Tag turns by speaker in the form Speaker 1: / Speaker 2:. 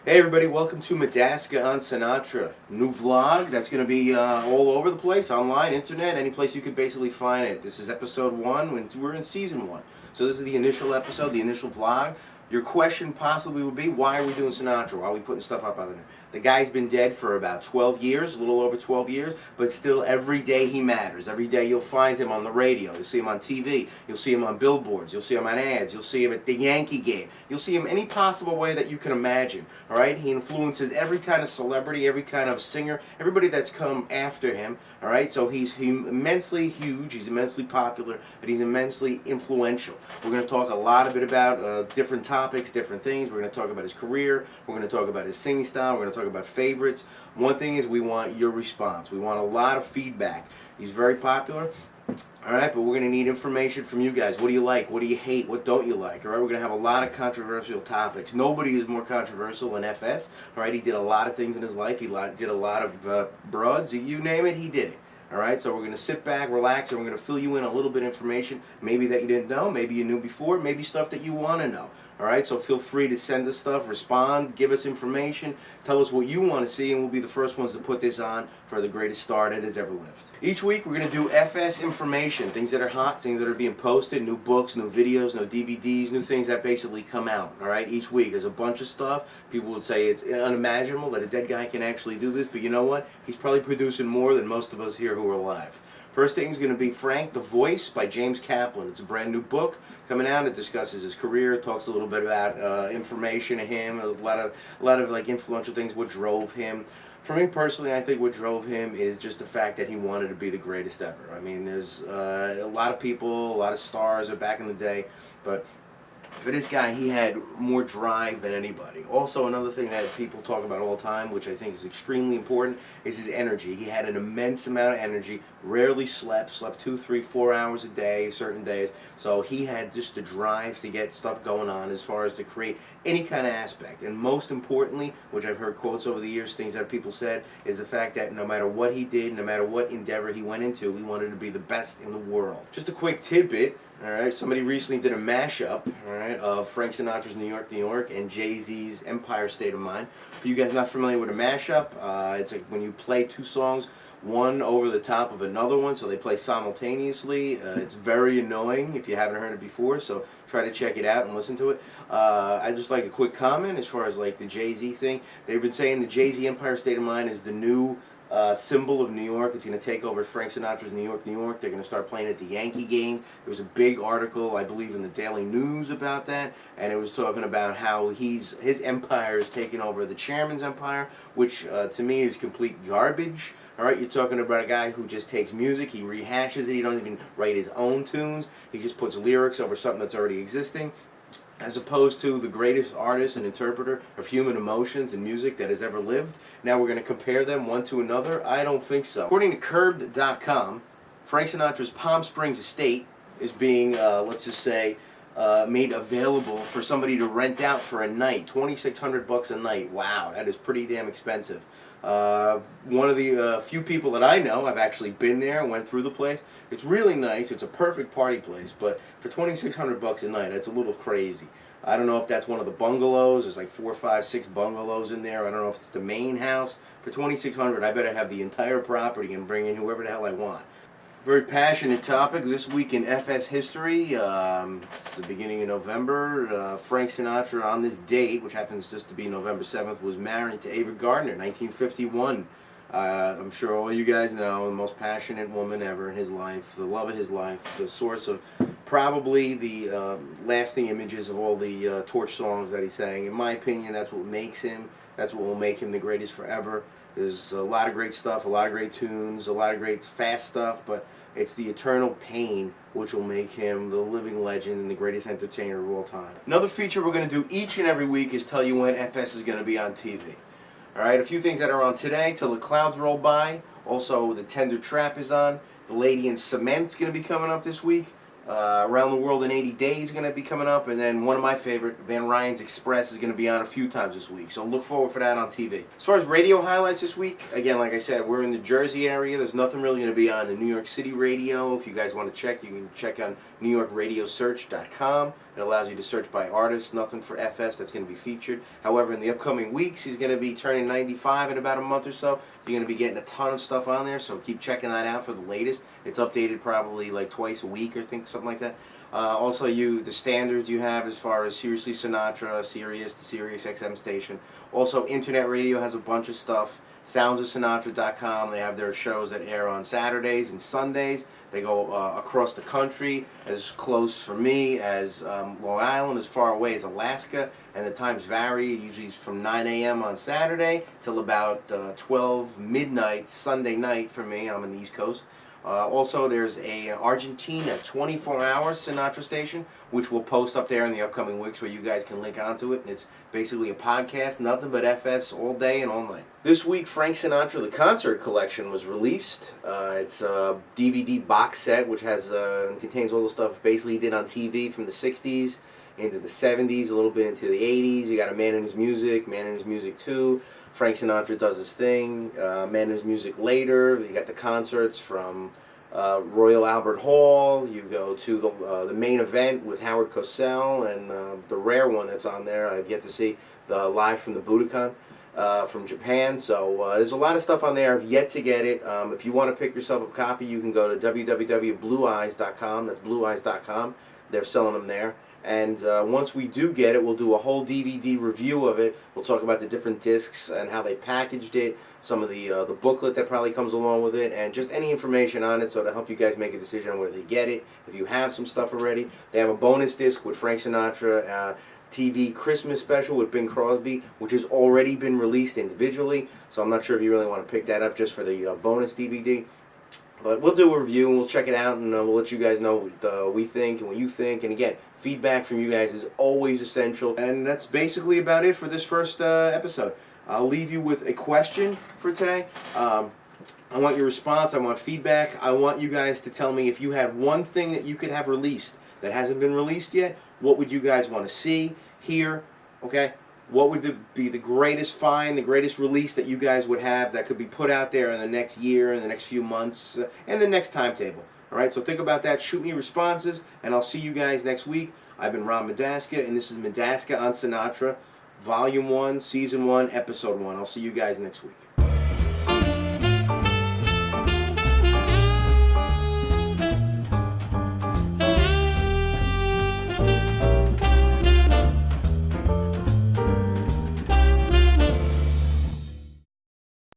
Speaker 1: Hey everybody, welcome to Medaska on Sinatra. New vlog that's going to be all over the place, online, internet, any place you could basically find it. This is episode 1, we're in season 1. So this is the initial episode, the initial vlog. Your question possibly would be, why are we doing Sinatra? Why are we putting stuff up on there? The guy's been dead for about 12 years, a little over 12 years, but still every day he matters. Every day you'll find him on the radio, you'll see him on TV, you'll see him on billboards, you'll see him on ads, you'll see him at the Yankee game, you'll see him any possible way that you can imagine, all right? He influences every kind of celebrity, every kind of singer, everybody that's come after him, all right? So he's immensely huge, he's immensely popular, and he's immensely influential. We're going to talk a bit about different topics, different things. We're going to talk about his career, we're going to talk about his singing style, we're going to talk about favorites. One thing is we want your response. We want a lot of feedback. He's very popular. Alright, but we're going to need information from you guys. What do you like? What do you hate? What don't you like? Alright, we're going to have a lot of controversial topics. Nobody is more controversial than FS. Alright, he did a lot of things in his life. He did a lot of broads. You name it, he did it. Alright, so we're going to sit back, relax, and we're going to fill you in a little bit of information, maybe that you didn't know, maybe you knew before, maybe stuff that you want to know. Alright, so feel free to send us stuff, respond, give us information, tell us what you want to see, and we'll be the first ones to put this on for the greatest star that has ever lived. Each week we're going to do FS information, things that are hot, things that are being posted, new books, new videos, new DVDs, new things that basically come out. Alright, each week there's a bunch of stuff. People would say it's unimaginable that a dead guy can actually do this, but you know what? He's probably producing more than most of us here who are alive. First thing is going to be Frank, The Voice by James Kaplan. It's a brand new book coming out. It discusses his career, talks a little bit about information of him, a lot of like influential things, what drove him. For me personally, I think what drove him is just the fact that he wanted to be the greatest ever. I mean, there's a lot of people, a lot of stars back in the day, but for this guy, he had more drive than anybody. Also, another thing that people talk about all the time, which I think is extremely important, is his energy. He had an immense amount of energy, rarely slept 2, 3, 4 hours a day, certain days. So he had just the drive to get stuff going on as far as to create any kind of aspect. And most importantly, which I've heard quotes over the years, things that people said, is the fact that no matter what he did, no matter what endeavor he went into, he wanted to be the best in the world. Just a quick tidbit. Alright, somebody recently did a mashup, alright, of Frank Sinatra's New York, New York and Jay-Z's Empire State of Mind. For you guys not familiar with a mashup, it's like when you play two songs, one over the top of another one, so they play simultaneously. It's very annoying if you haven't heard it before, so try to check it out and listen to it. I'd just like a quick comment as far as like the Jay-Z thing. They've been saying the Jay-Z Empire State of Mind is the new symbol of New York. It's going to take over Frank Sinatra's New York, New York. They're going to start playing at the Yankee game. There was a big article, I believe, in the Daily News about that, and it was talking about how his empire is taking over the chairman's empire, which to me is complete garbage. Alright, you're talking about a guy who just takes music, he rehashes it, he don't even write his own tunes, he just puts lyrics over something that's already existing, as opposed to the greatest artist and interpreter of human emotions and music that has ever lived. Now we're going to compare them one to another? I don't think so. According to Curbed.com, Frank Sinatra's Palm Springs estate is being, let's just say, made available for somebody to rent out for a night. $2,600 a night. Wow, that is pretty damn expensive. One of the few people that I know, I've actually been there, went through the place. It's really nice. It's a perfect party place, but for $2,600 a night, that's a little crazy. I don't know if that's one of the bungalows. There's like 4, 5, 6 bungalows in there. I don't know if it's the main house. For $2,600, I better have the entire property and bring in whoever the hell I want. Very passionate topic this week in FS history. It's the beginning of November. Frank Sinatra, on this date, which happens just to be November 7th, was married to Ava Gardner, 1951. I'm sure all you guys know, the most passionate woman ever in his life, the love of his life, the source of probably the lasting images of all the torch songs that he sang. In my opinion, that's what makes him. That's what will make him the greatest forever. There's a lot of great stuff, a lot of great tunes, a lot of great fast stuff, but it's the eternal pain which will make him the living legend and the greatest entertainer of all time. Another feature we're going to do each and every week is tell you when FS is going to be on TV. Alright, a few things that are on today, Till the Clouds Roll By. Also, The Tender Trap is on. The Lady in Cement's going to be coming up this week. Around the World in 80 Days is going to be coming up, and then one of my favorite, Van Ryan's Express, is going to be on a few times this week, so look forward for that on TV. As far as radio highlights this week, again, like I said, we're in the Jersey area. There's nothing really going to be on the New York City radio. If you guys want to check, you can check on NewYorkRadioSearch.com. It allows you to search by artist, nothing for FS that's going to be featured. However, in the upcoming weeks, he's going to be turning 95 in about a month or so. You're going to be getting a ton of stuff on there, so keep checking that out for the latest. It's updated probably like twice a week or something like that. Also, the standards you have as far as Seriously Sinatra, Sirius, the Sirius XM station. Also, internet radio has a bunch of stuff. SoundsOfSinatra.com. They have their shows that air on Saturdays and Sundays. They go across the country, as close for me as Long Island, as far away as Alaska, and the times vary. Usually it's from 9 a.m. on Saturday till about 12 midnight Sunday night for me. I'm on the East Coast. Also, there's an Argentina 24-hour Sinatra station, which we'll post up there in the upcoming weeks where you guys can link onto it. And it's basically a podcast, nothing but FS all day and all night. This week, Frank Sinatra, the Concert Collection, was released. It's a DVD box set, which contains all the stuff basically he did on TV from the 60s into the 70s, a little bit into the 80s. You got A Man and His Music, Man and His Music 2. Frank Sinatra Does His Thing, Man and His Music Later. You got the concerts from Royal Albert Hall. You go to the main event with Howard Cosell, and the rare one that's on there I've yet to see, the Live from the Budokan from Japan. So there's a lot of stuff on there. I've yet to get it. If you want to pick yourself a copy, you can go to www.blueeyes.com. That's blueeyes.com. They're selling them there. And once we do get it, we'll do a whole DVD review of it. We'll talk about the different discs and how they packaged it, some of the booklet that probably comes along with it, and just any information on it, so to help you guys make a decision on where they get it. If you have some stuff already, they have a bonus disc with Frank Sinatra TV Christmas special with Bing Crosby, which has already been released individually. So I'm not sure if you really want to pick that up just for the bonus DVD. But we'll do a review and we'll check it out, and we'll let you guys know what we think and what you think. And again, feedback from you guys is always essential. And that's basically about it for this first episode. I'll leave you with a question for today. I want your response. I want feedback. I want you guys to tell me if you had one thing that you could have released that hasn't been released yet. What would you guys want to see, hear? Okay? What would be the greatest find, the greatest release that you guys would have that could be put out there in the next year, in the next few months, and the next timetable? All right, so think about that. Shoot me responses, and I'll see you guys next week. I've been Ron Medaska, and this is Medaska on Sinatra, Volume 1, Season 1, Episode 1. I'll see you guys next week.